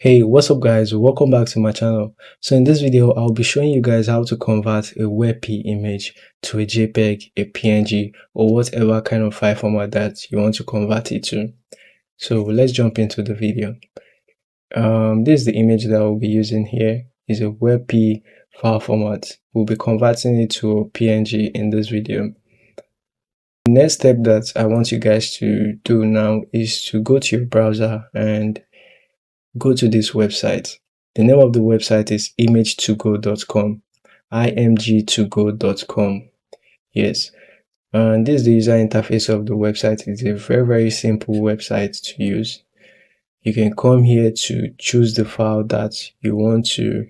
Hey, what's up guys? Welcome back to my channel. So in this video, I'll be showing you guys how to convert a WebP image to a JPEG, a PNG, or whatever kind of file format that you want to convert it to. So let's jump into the video. This is the image that we'll be using here. It's a WebP file format. We'll be converting it to a PNG in this video. The next step that I want you guys to do now is to go to your browser and go to this website. The name of the website is image2go.com, img2go.com. Yes, and this is the user interface of the website. It's a very simple website to use. You can come here to choose the file that you want to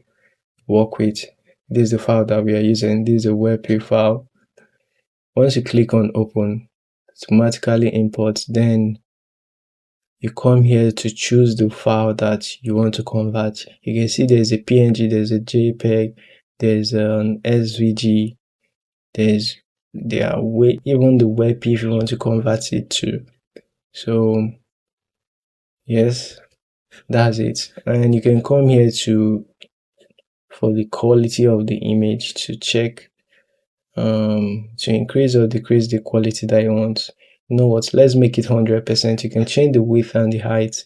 work with. This is the file that we are using. This is a WebP file. Once you click on open, it automatically imports. Then you come here to choose the file that you want to convert. You can see there's a PNG, there's a JPEG, there's an SVG, even the WebP if you want to convert it to. So yes, that's it. And you can come here for the quality of the image to check to increase or decrease the quality that you want. You know what, let's make it 100%. You can change the width and the height.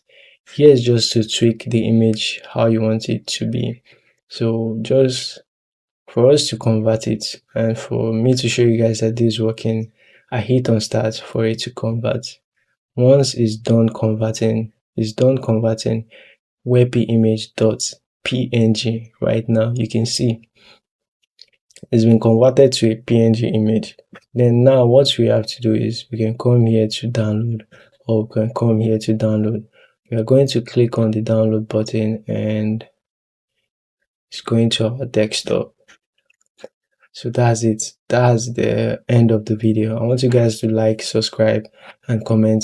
Here's just to tweak the image how you want it to be. So just for us to convert it and for me to show you guys that this is working, I hit on start for it to convert. Once it's done converting WebP image.png. Right now you can see it's been converted to a PNG image. Then now what we have to do is we can come here to download, or we can come here to download. We are going to click on the download button and it's going to our desktop. So that's it. That's the end of the video. I want you guys to like, subscribe, and comment.